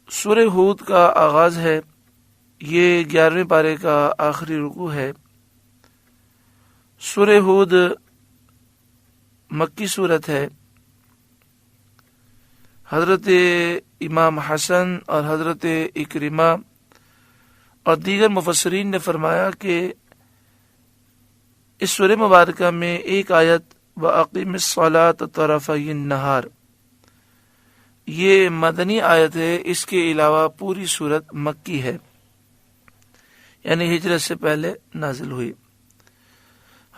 سورہ ہود کا آغاز ہے. یہ 11ویں پارے کا آخری رکوع ہے. سورہ ہود مکی صورت ہے. حضرت امام حسن اور حضرت اکرمہ اور دیگر مفسرین نے فرمایا کہ اس سورہ مبارکہ میں ایک آیت وَأَقِمِ الصَّلَاةَ طَرَفَيِ النَّهَارِ یہ مدنی آیت ہے. اس کے علاوہ پوری سورت مکی ہے، یعنی ہجرت سے پہلے نازل ہوئی.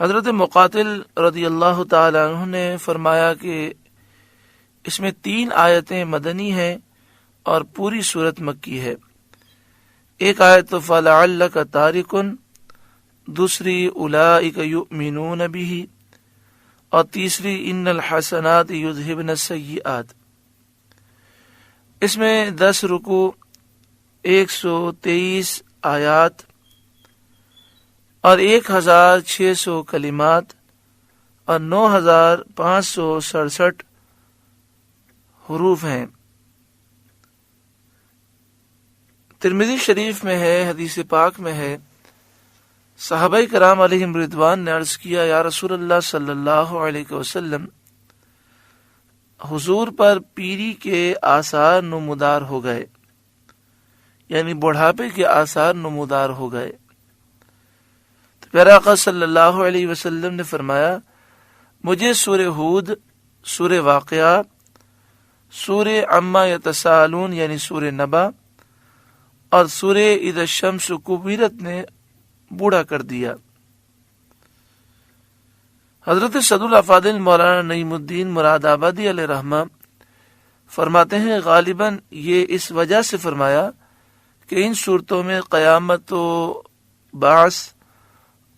حضرت مقاتل رضی اللہ تعالی عنہ نے فرمایا کہ اس میں 3 آیتیں مدنی ہیں اور پوری سورت مکی ہے. ایک آیت فَلَعَلَّكَ تَارِكٌ، دوسری اولئک یؤمنون بہ، اور تیسری ان الحسنات یذہبن السیئات. اس میں 10 رکوع، 123 آیات اور 1600 کلمات اور 9567 حروف ہیں. ترمذی شریف میں ہے، حدیث پاک میں ہے، صحابہ کرام علیہم رضوان نے عرض کیا یا رسول اللہ صلی اللہ علیہ وسلم، حضور پر پیری کے آثار نمودار ہو گئے، یعنی بڑھاپے کے آثار نمودار ہو گئے. تو پیارا آقا صلی اللہ علیہ وسلم نے فرمایا مجھے سورہ ہود، سورہ واقعہ، سورہ عما یتساءلون یعنی سورہ نبا اور سورہ اذا الشمس کورت نے بوڑھا کر دیا. حضرت صدر الافاضل مولانا نعیم الدین مراد آبادی علیہ رحمہ فرماتے ہیں غالباً یہ اس وجہ سے فرمایا کہ ان صورتوں میں قیامت و بعث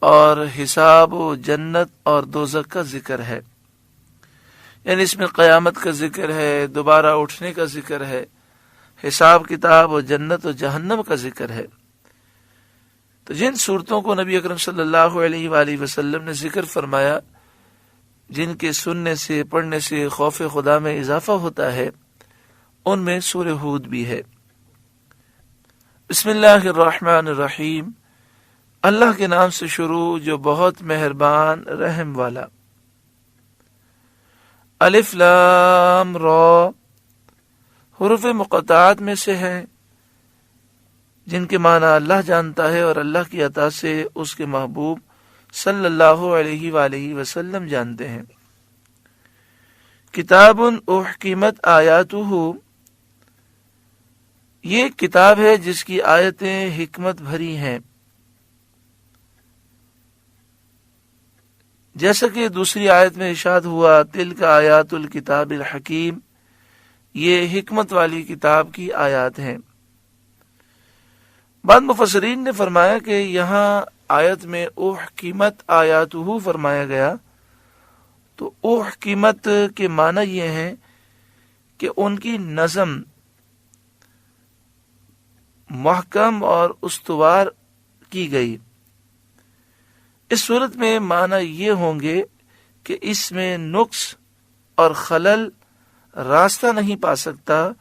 اور حساب و جنت اور دوزخ کا ذکر ہے. یعنی اس میں قیامت کا ذکر ہے، دوبارہ اٹھنے کا ذکر ہے، حساب کتاب اور جنت و جہنم کا ذکر ہے. تو جن صورتوں کو نبی اکرم صلی اللہ علیہ وآلہ وسلم نے ذکر فرمایا، جن کے سننے سے پڑھنے سے خوف خدا میں اضافہ ہوتا ہے، ان میں سورہ ہود بھی ہے. بسم اللہ الرحمن الرحیم، اللہ کے نام سے شروع جو بہت مہربان رحم والا. الف لام را حروف مقطعات میں سے ہیں جن کے معنی اللہ جانتا ہے اور اللہ کی عطا سے اس کے محبوب صلی اللہ علیہ وآلہ وسلم جانتے ہیں. کتاب احکمت آیاتہ، یہ کتاب ہے جس کی آیتیں حکمت بھری ہیں. جیسا کہ دوسری آیت میں ارشاد ہوا تلک آیات الکتاب الحکیم، یہ حکمت والی کتاب کی آیات ہیں. بعض مفسرین نے فرمایا کہ یہاں آیت میں احکمت آیاتہ فرمایا گیا تو احکمت کے معنی یہ ہیں کہ ان کی نظم محکم اور استوار کی گئی. اس صورت میں معنی یہ ہوں گے کہ اس میں نقص اور خلل راستہ نہیں پا سکتا،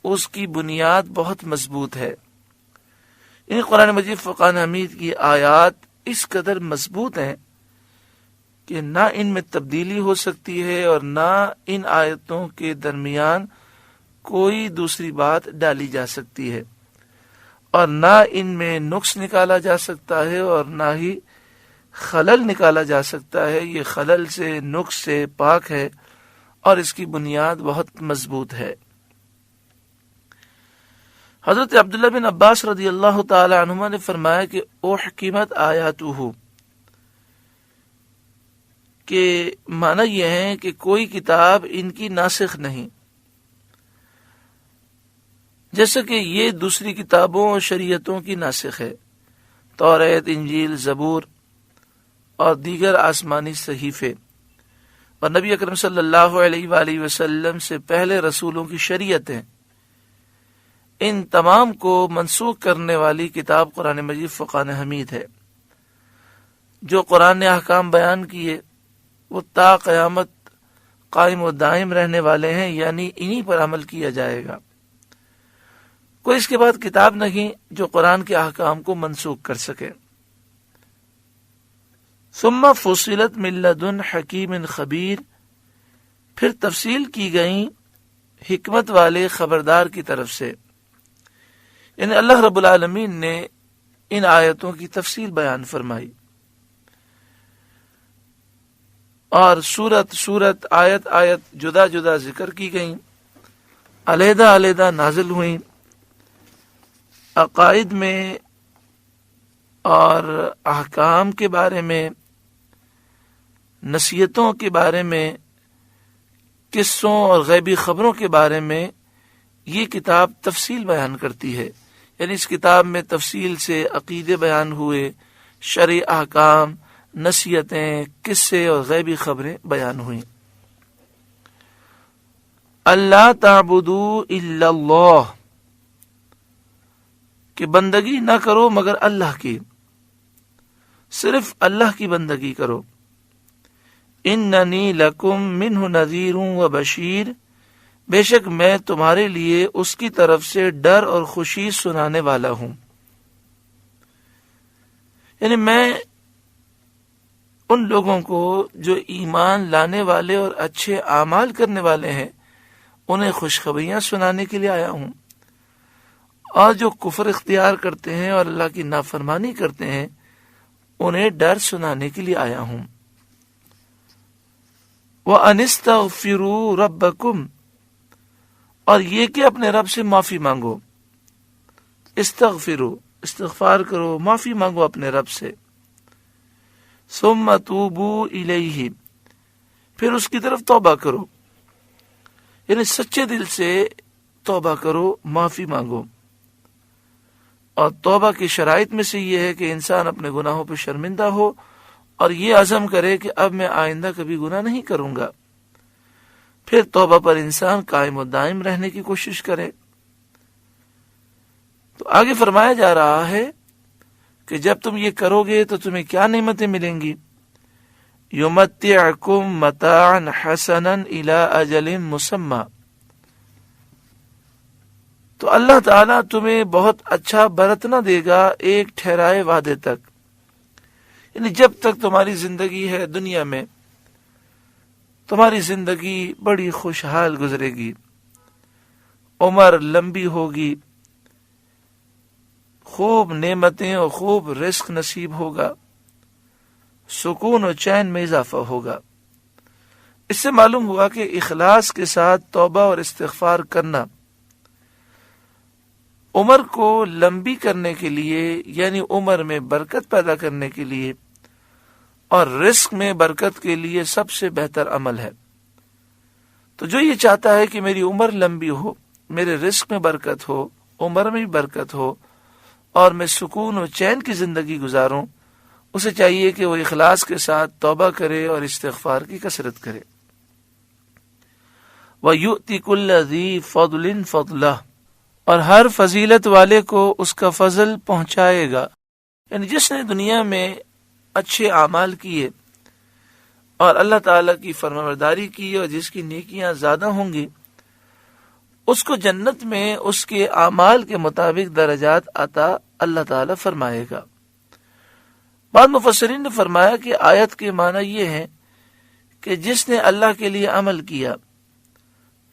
اس کی بنیاد بہت مضبوط ہے. ان قرآن مجید فرقان حمید کی آیات اس قدر مضبوط ہیں کہ نہ ان میں تبدیلی ہو سکتی ہے اور نہ ان آیتوں کے درمیان کوئی دوسری بات ڈالی جا سکتی ہے، اور نہ ان میں نقص نکالا جا سکتا ہے اور نہ ہی خلل نکالا جا سکتا ہے. یہ خلل سے، نقص سے پاک ہے اور اس کی بنیاد بہت مضبوط ہے. حضرت عبداللہ بن عباس رضی اللہ تعالی عنہما نے فرمایا کہ احکمت آیاتہ کہ معنی یہ ہے کہ کوئی کتاب ان کی ناسخ نہیں، جیسا کہ یہ دوسری کتابوں اور شریعتوں کی ناسخ ہے، توریت، انجیل، زبور اور دیگر آسمانی صحیفے، اور نبی اکرم صلی اللہ علیہ وآلہ وسلم سے پہلے رسولوں کی شریعتیں. ان تمام کو منسوخ کرنے والی کتاب قرآن مجید فرقان حمید ہے. جو قرآن نے احکام بیان کیے وہ تا قیامت قائم و دائم رہنے والے ہیں، یعنی انہی پر عمل کیا جائے گا۔ کوئی اس کے بعد کتاب نہیں جو قرآن کے احکام کو منسوخ کر سکے۔ ثم فصلت من لدن حکیم خبیر، پھر تفصیل کی گئی حکمت والے خبردار کی طرف سے، یعنی اللہ رب العالمین نے ان آیتوں کی تفصیل بیان فرمائی، اور سورت آیت آیت جدا جدا ذکر کی گئیں، علیحدہ علیحدہ نازل ہوئیں، عقائد میں اور احکام کے بارے میں، نصیحتوں کے بارے میں، قصوں اور غیبی خبروں کے بارے میں یہ کتاب تفصیل بیان کرتی ہے، یعنی اس کتاب میں تفصیل سے عقیدے بیان ہوئے، شرعی احکام، نصیحتیں، قصے اور غیبی خبریں بیان ہوئیں۔ اللہ تعبدوا الا اللہ، کہ بندگی نہ کرو مگر اللہ کی، صرف اللہ کی بندگی کرو۔ اننی لکم منہ نذیر و بشیر، بے شک میں تمہارے لیے اس کی طرف سے ڈر اور خوشی سنانے والا ہوں، یعنی میں ان لوگوں کو جو ایمان لانے والے اور اچھے اعمال کرنے والے ہیں انہیں خوشخبریاں سنانے کے لیے آیا ہوں، اور جو کفر اختیار کرتے ہیں اور اللہ کی نافرمانی کرتے ہیں انہیں ڈر سنانے کے لیے آیا ہوں۔ وَأَنِ اسْتَغْفِرُوا رَبَّكُمْ، اور یہ کہ اپنے رب سے معافی مانگو، استغفروا، استغفار کرو، معافی مانگو اپنے رب سے، ثُمَّ تُوبُوا إِلَيْهِ، پھر اس کی طرف توبہ کرو، یعنی سچے دل سے توبہ کرو، معافی مانگو۔ اور توبہ کی شرائط میں سے یہ ہے کہ انسان اپنے گناہوں پہ شرمندہ ہو اور یہ عزم کرے کہ اب میں آئندہ کبھی گناہ نہیں کروں گا، پھر توبہ پر انسان قائم و دائم رہنے کی کوشش کرے۔ تو آگے فرمایا جا رہا ہے کہ جب تم یہ کرو گے تو تمہیں کیا نعمتیں ملیں گی؟ یمتعکم متاعا حسنا الی اجل مسمی، تو اللہ تعالیٰ تمہیں بہت اچھا برتنا دے گا ایک ٹھہرائے وعدے تک، یعنی جب تک تمہاری زندگی ہے دنیا میں تمہاری زندگی بڑی خوشحال گزرے گی، عمر لمبی ہوگی، خوب نعمتیں اور خوب رزق نصیب ہوگا، سکون و چین میں اضافہ ہوگا۔ اس سے معلوم ہوا کہ اخلاص کے ساتھ توبہ اور استغفار کرنا عمر کو لمبی کرنے کے لیے، یعنی عمر میں برکت پیدا کرنے کے لیے اور رزق میں برکت کے لیے سب سے بہتر عمل ہے۔ تو جو یہ چاہتا ہے کہ میری عمر لمبی ہو، میرے رزق میں برکت ہو، عمر میں بھی برکت ہو اور میں سکون و چین کی زندگی گزاروں، اسے چاہیے کہ وہ اخلاص کے ساتھ توبہ کرے اور استغفار کی کثرت کرے۔ وَيُؤْتِ كُلَّ ذِي فَضْلٍ فَضْلَهُ، اور ہر فضیلت والے کو اس کا فضل پہنچائے گا، یعنی جس نے دنیا میں اچھے اعمال کیے اور اللہ تعالیٰ کی فرمانبرداری کی اور جس کی نیکیاں زیادہ ہوں گی، اس کو جنت میں اس کے اعمال کے مطابق درجات عطا اللہ تعالیٰ فرمائے گا۔ بعض مفسرین نے فرمایا کہ آیت کے معنی یہ ہے کہ جس نے اللہ کے لیے عمل کیا،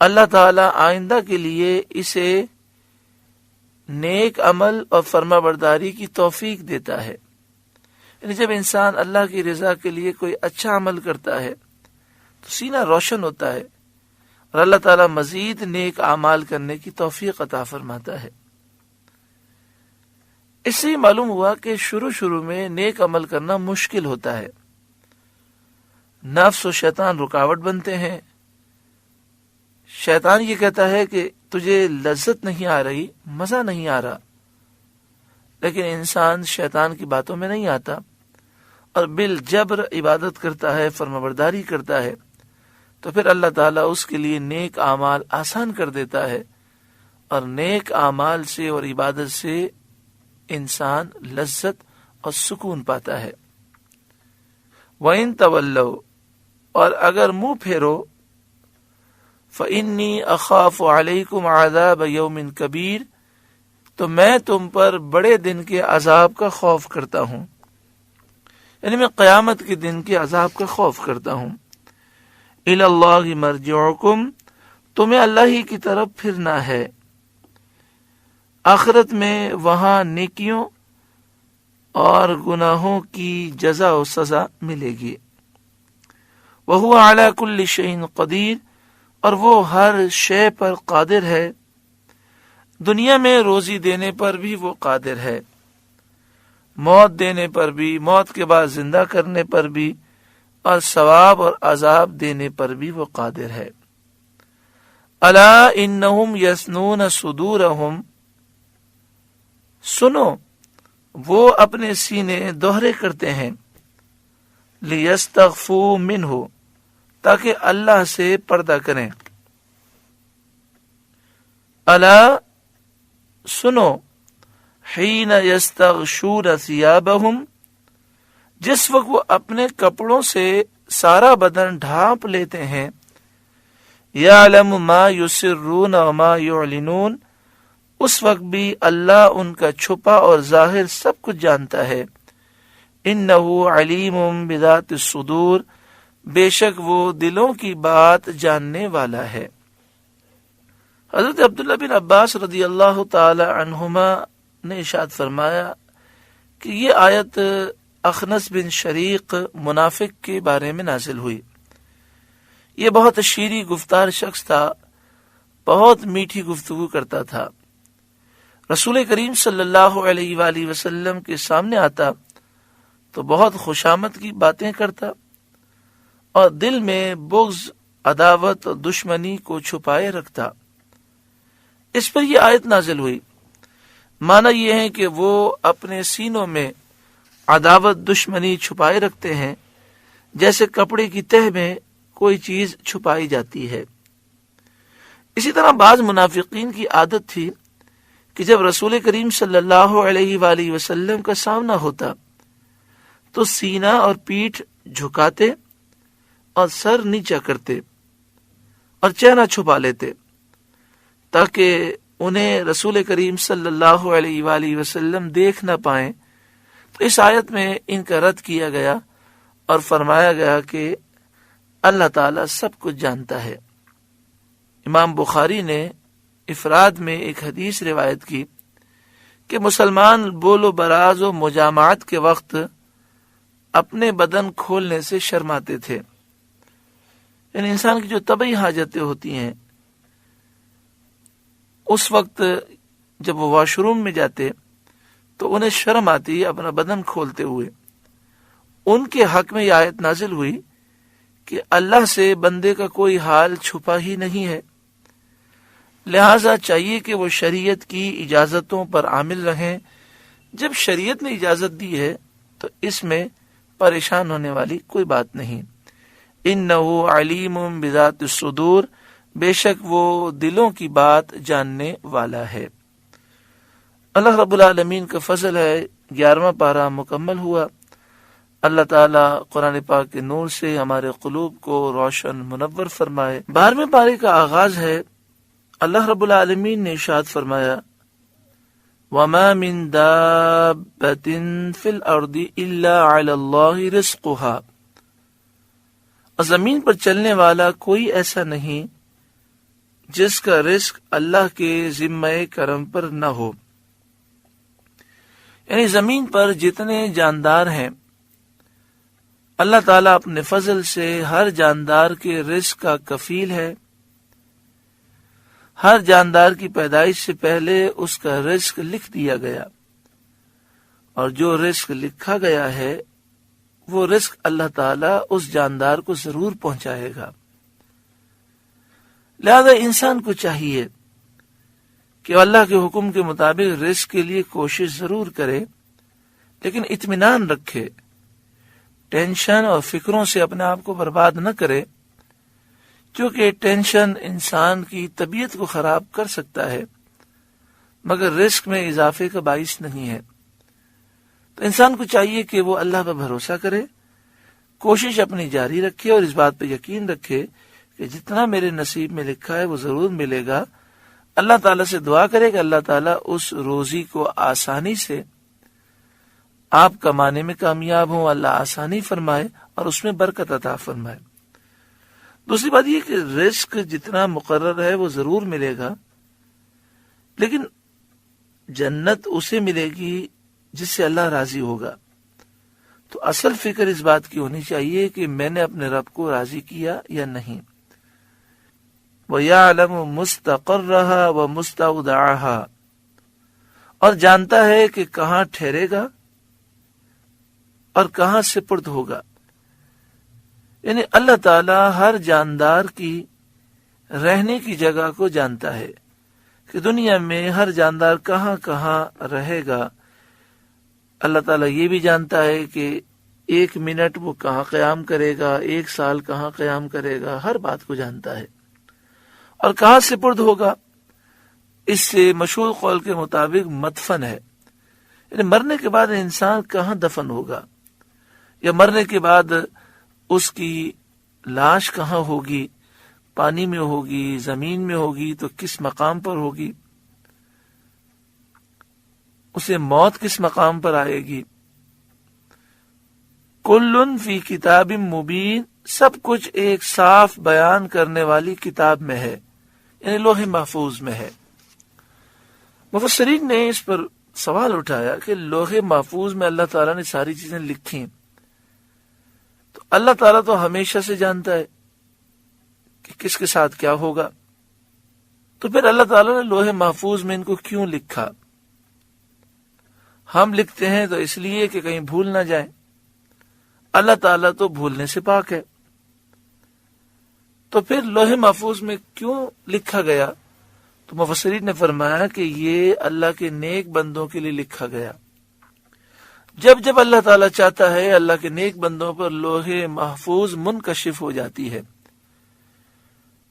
اللہ تعالیٰ آئندہ کے لیے اسے نیک عمل اور فرما برداری کی توفیق دیتا ہے، یعنی جب انسان اللہ کی رضا کے لیے کوئی اچھا عمل کرتا ہے تو سینہ روشن ہوتا ہے اور اللہ تعالیٰ مزید نیک اعمال کرنے کی توفیق عطا فرماتا ہے۔ اس سے معلوم ہوا کہ شروع میں نیک عمل کرنا مشکل ہوتا ہے، نفس و شیطان رکاوٹ بنتے ہیں، شیطان یہ کہتا ہے کہ تجھے لذت نہیں آ رہی، مزہ نہیں آ رہا، لیکن انسان شیطان کی باتوں میں نہیں آتا اور بالجبر عبادت کرتا ہے، فرمانبرداری کرتا ہے، تو پھر اللہ تعالیٰ اس کے لیے نیک اعمال آسان کر دیتا ہے، اور نیک اعمال سے اور عبادت سے انسان لذت اور سکون پاتا ہے۔ وَإِن تَوَلَّوْا، اور اگر منہ پھیرو، فَإِنِّي أَخَافُ عَلَيْكُمْ عَذَابَ يَوْمٍ كَبِيرٍ، تو میں تم پر بڑے دن کے عذاب کا خوف کرتا ہوں، یعنی میں قیامت کے دن کے عذاب کا خوف کرتا ہوں۔ إِلَى اللَّهِ مَرْجِعُكُمْ، تمہیں اللہ ہی کی طرف پھرنا ہے، آخرت میں وہاں نیکیوں اور گناہوں کی جزا و سزا ملے گی۔ وَهُوَ عَلَى كُلِّ شَيْءٍ قَدِيرٌ، اور وہ ہر شے پر قادر ہے، دنیا میں روزی دینے پر بھی وہ قادر ہے، موت دینے پر بھی، موت کے بعد زندہ کرنے پر بھی، اور ثواب اور عذاب دینے پر بھی وہ قادر ہے۔ الا انہم یثنون صدورہم، سنو وہ اپنے سینے دوہرے کرتے ہیں، لیستخفوا منہ، تاکہ اللہ سے پردہ کریں۔ الا سنو، حین یستغشون ثیابہم، جس وقت وہ اپنے کپڑوں سے سارا بدن ڈھانپ لیتے ہیں، یعلم ما یسرون وما یعلنون، اس وقت بھی اللہ ان کا چھپا اور ظاہر سب کچھ جانتا ہے۔ انہ علیم بذات الصدور، بے شک وہ دلوں کی بات جاننے والا ہے۔ حضرت عبداللہ بن عباس رضی اللہ تعالی عنہما نے ارشاد فرمایا کہ یہ آیت اخنس بن شریق منافق کے بارے میں نازل ہوئی۔ یہ بہت شیریں گفتار شخص تھا، بہت میٹھی گفتگو کرتا تھا، رسول کریم صلی اللہ علیہ وآلہ وسلم کے سامنے آتا تو بہت خوشامد کی باتیں کرتا اور دل میں بغض، عداوت اور دشمنی کو چھپائے رکھتا۔ اس پر یہ آیت نازل ہوئی۔ معنی یہ ہے کہ وہ اپنے سینوں میں عداوت، دشمنی چھپائے رکھتے ہیں، جیسے کپڑے کی تہ میں کوئی چیز چھپائی جاتی ہے۔ اسی طرح بعض منافقین کی عادت تھی کہ جب رسول کریم صلی اللہ علیہ وآلہ وسلم کا سامنا ہوتا تو سینہ اور پیٹھ جھکاتے اور سر نیچا کرتے اور چہرہ چھپا لیتے تاکہ انہیں رسول کریم صلی اللہ علیہ وآلہ وسلم دیکھ نہ پائیں۔ تو اس آیت میں ان کا رد کیا گیا اور فرمایا گیا کہ اللہ تعالیٰ سب کچھ جانتا ہے۔ امام بخاری نے افراد میں ایک حدیث روایت کی کہ مسلمان بول و براز و مجامعات کے وقت اپنے بدن کھولنے سے شرماتے تھے، یعنی انسان کی جو طبعی حاجتیں ہوتی ہیں اس وقت جب وہ واش روم میں جاتے تو انہیں شرم آتی اپنا بدن کھولتے ہوئے۔ ان کے حق میں یہ آیت نازل ہوئی کہ اللہ سے بندے کا کوئی حال چھپا ہی نہیں ہے، لہٰذا چاہیے کہ وہ شریعت کی اجازتوں پر عامل رہیں۔ جب شریعت نے اجازت دی ہے تو اس میں پریشان ہونے والی کوئی بات نہیں۔ انہ علیم بذات الصدور، بے شک وہ دلوں کی بات جاننے والا ہے۔ اللہ رب العالمین کا فضل ہے، 11واں پارہ مکمل ہوا۔ اللہ تعالیٰ قرآن پاک کے نور سے ہمارے قلوب کو روشن منور فرمائے۔ 12ویں پارے کا آغاز ہے۔ اللہ رب العالمین نے ارشاد فرمایا وَمَا مِن دَابَّةٍ فِي الْأَرْضِ إِلَّا عَلَى اللَّهِ رِزْقُهَا، اور زمین پر چلنے والا کوئی ایسا نہیں جس کا رزق اللہ کے ذمہ کرم پر نہ ہو۔ یعنی زمین پر جتنے جاندار ہیں اللہ تعالیٰ اپنے فضل سے ہر جاندار کے رزق کا کفیل ہے۔ ہر جاندار کی پیدائش سے پہلے اس کا رزق لکھ دیا گیا، اور جو رزق لکھا گیا ہے وہ رزق اللہ تعالیٰ اس جاندار کو ضرور پہنچائے گا۔ لہذا انسان کو چاہیے کہ اللہ کے حکم کے مطابق رزق کے لیے کوشش ضرور کرے، لیکن اطمینان رکھے، ٹینشن اور فکروں سے اپنے آپ کو برباد نہ کرے، کیونکہ ٹینشن انسان کی طبیعت کو خراب کر سکتا ہے مگر رزق میں اضافے کا باعث نہیں ہے۔ تو انسان کو چاہیے کہ وہ اللہ پر بھروسہ کرے، کوشش اپنی جاری رکھے اور اس بات پہ یقین رکھے کہ جتنا میرے نصیب میں لکھا ہے وہ ضرور ملے گا۔ اللہ تعالیٰ سے دعا کرے کہ اللہ تعالیٰ اس روزی کو آسانی سے آپ کمانے میں کامیاب ہوں، اللہ آسانی فرمائے اور اس میں برکت عطا فرمائے۔ دوسری بات یہ کہ رزق جتنا مقرر ہے وہ ضرور ملے گا، لیکن جنت اسے ملے گی جس سے اللہ راضی ہوگا۔ تو اصل فکر اس بات کی ہونی چاہیے کہ میں نے اپنے رب کو راضی کیا یا نہیں۔ وَيَعْلَمُ مُسْتَقَرَّهَا وَمُسْتَوْدَعَهَا، اور جانتا ہے کہ کہاں ٹھہرے گا اور کہاں سپرد ہوگا۔ یعنی اللہ تعالی ہر جاندار کی رہنے کی جگہ کو جانتا ہے کہ دنیا میں ہر جاندار کہاں کہاں رہے گا۔ اللہ تعالیٰ یہ بھی جانتا ہے کہ 1 منٹ وہ کہاں قیام کرے گا، 1 سال کہاں قیام کرے گا، ہر بات کو جانتا ہے، اور کہاں سپرد ہوگا۔ اس سے مشہور قول کے مطابق مدفن ہے، یعنی مرنے کے بعد انسان کہاں دفن ہوگا، یا مرنے کے بعد اس کی لاش کہاں ہوگی، پانی میں ہوگی، زمین میں ہوگی، تو کس مقام پر ہوگی، اسے موت کس مقام پر آئے گی۔ کلن فی کتاب مبین، سب کچھ ایک صاف بیان کرنے والی کتاب میں ہے، یعنی لوح محفوظ میں ہے۔ مفسرین نے اس پر سوال اٹھایا کہ لوح محفوظ میں اللہ تعالیٰ نے ساری چیزیں لکھی، تو اللہ تعالیٰ تو ہمیشہ سے جانتا ہے کہ کس کے ساتھ کیا ہوگا، تو پھر اللہ تعالیٰ نے لوح محفوظ میں ان کو کیوں لکھا؟ ہم لکھتے ہیں تو اس لیے کہ کہیں بھول نہ جائیں، اللہ تعالیٰ تو بھولنے سے پاک ہے، تو پھر لوح محفوظ میں کیوں لکھا گیا؟ تو مفسرین نے فرمایا کہ یہ اللہ کے نیک بندوں کے لیے لکھا گیا۔ جب جب اللہ تعالیٰ چاہتا ہے اللہ کے نیک بندوں پر لوح محفوظ منکشف ہو جاتی ہے،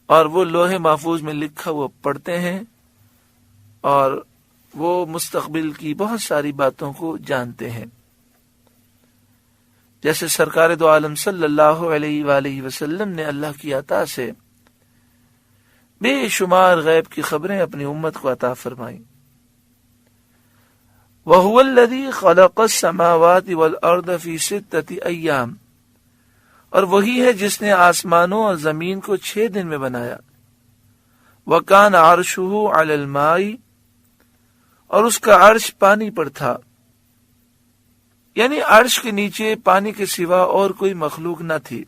اور وہ لوح محفوظ میں لکھا وہ پڑھتے ہیں، اور وہ مستقبل کی بہت ساری باتوں کو جانتے ہیں۔ جیسے سرکار دو عالم صلی اللہ علیہ وآلہ وسلم نے اللہ کی عطا سے بے شمار غیب کی خبریں اپنی امت کو عطا فرمائیں۔ وَهُوَ الَّذِي خَلَقَ السَّمَاوَاتِ وَالْأَرْضَ فِي 6 أَيَّامٍ، اور وہی ہے جس نے آسمانوں اور زمین کو 6 دن میں بنایا۔ وَكَانَ عَرْشُهُ عَلَى الْمَاءِ، اور اس کا عرش پانی پر تھا، یعنی عرش کے نیچے پانی کے سوا اور کوئی مخلوق نہ تھی۔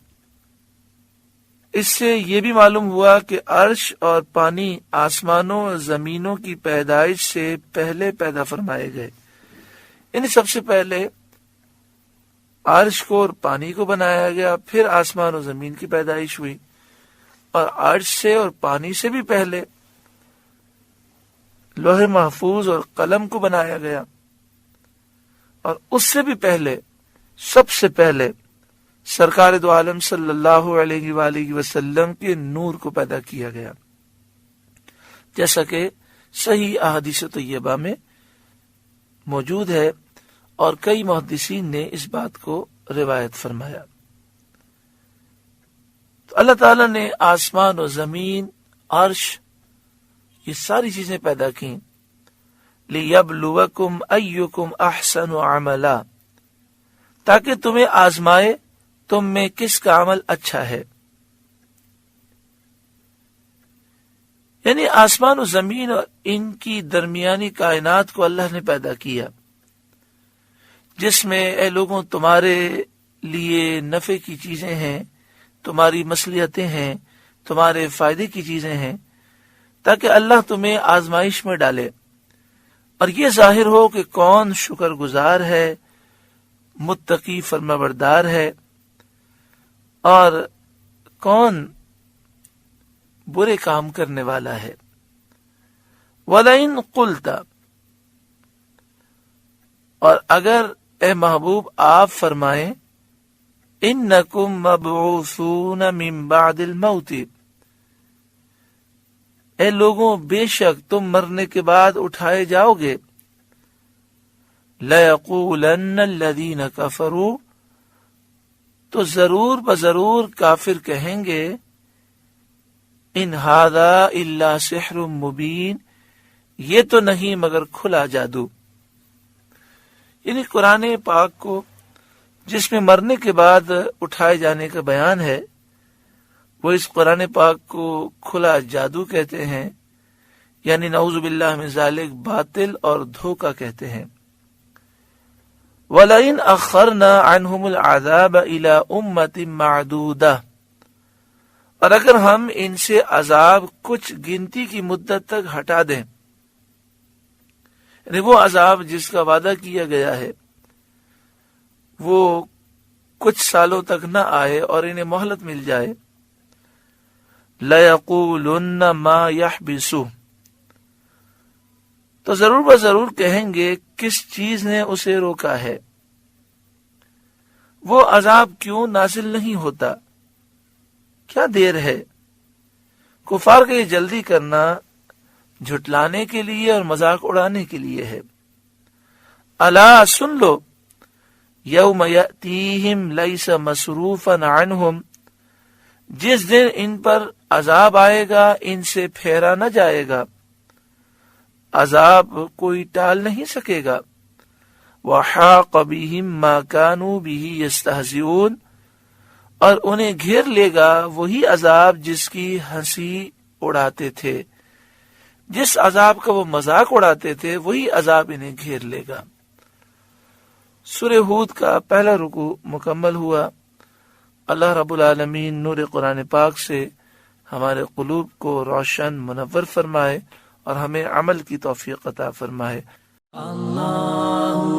اس سے یہ بھی معلوم ہوا کہ عرش اور پانی آسمانوں اور زمینوں کی پیدائش سے پہلے پیدا فرمائے گئے، یعنی سب سے پہلے عرش کو اور پانی کو بنایا گیا، پھر آسمان اور زمین کی پیدائش ہوئی، اور عرش سے اور پانی سے بھی پہلے لوح محفوظ اور قلم کو بنایا گیا، اور اس سے بھی پہلے سب سے پہلے سرکار دو عالم صلی اللہ علیہ وآلہ وسلم کے نور کو پیدا کیا گیا، جیسا کہ صحیح احادیث طیبہ میں موجود ہے، اور کئی محدثین نے اس بات کو روایت فرمایا۔ تو اللہ تعالیٰ نے آسمان و زمین، عرش، یہ ساری چیزیں پیدا کی، لِيَبْلُوَكُمْ أَيُّكُمْ أَحْسَنُ عَمَلًا، تاکہ تمہیں آزمائے تم میں کس کا عمل اچھا ہے۔ یعنی آسمان و زمین اور ان کی درمیانی کائنات کو اللہ نے پیدا کیا، جس میں اے لوگوں تمہارے لیے نفع کی چیزیں ہیں، تمہاری مصلحتیں ہیں، تمہارے فائدے کی چیزیں ہیں، تاکہ اللہ تمہیں آزمائش میں ڈالے، اور یہ ظاہر ہو کہ کون شکر گزار ہے، متقی فرمانبردار ہے، اور کون برے کام کرنے والا ہے۔ وَلَئِن قُلْتَ، اور اگر اے محبوب آپ فرمائیں، إِنَّكُمْ مَبْعُوثُونَ مِن بَعْدِ الْمَوْتِ، اے لوگوں بے شک تم مرنے کے بعد اٹھائے جاؤ گے، لَيَقُولَنَّ الَّذِينَ كَفَرُوا، تو ضرور بضرور کافر کہیں گے ان ھذا الا سحر مبین، یہ تو نہیں مگر کھلا جادو۔ یعنی قرآن پاک کو جس میں مرنے کے بعد اٹھائے جانے کا بیان ہے، وہ اس قرآن پاک کو کھلا جادو کہتے ہیں، یعنی نعوذ باللہ من ذالک باطل اور دھوکہ کہتے ہیں۔ وَلَئِنْ أَخَّرْنَا عَنْهُمُ الْعَذَابَ إِلَىٰ أُمَّةٍ مَّعْدُودَةٍ، اور اگر ہم ان سے عذاب کچھ گنتی کی مدت تک ہٹا دیں، یعنی وہ عذاب جس کا وعدہ کیا گیا ہے وہ کچھ سالوں تک نہ آئے اور انہیں مہلت مل جائے، لَيَقُولُنَّ مَا يَحْبِسُهُ، تو ضرور بضرور کہیں گے کس چیز نے اسے روکا ہے، وہ عذاب کیوں نازل نہیں ہوتا، کیا دیر ہے۔ کفار کا یہ جلدی کرنا جھٹلانے کے لیے اور مذاق اڑانے کے لیے ہے۔ الا سن لو، یوم یأتیہم لیس مصروفا عنہم، جس دن ان پر عذاب آئے گا ان سے پھیرا نہ جائے گا، عذاب کوئی ٹال نہیں سکے گا۔ وحاق بہم ما کانوا بہ یستہزئون، اور انہیں گھیر لے گا وہی عذاب جس کی ہنسی اڑاتے تھے، جس عذاب کا وہ مذاق اڑاتے تھے وہی عذاب انہیں گھیر لے گا۔ سورہ ہود کا پہلا رکوع مکمل ہوا۔ اللہ رب العالمین نور قرآن پاک سے ہمارے قلوب کو روشن منور فرمائے اور ہمیں عمل کی توفیق عطا فرمائے۔ اللہ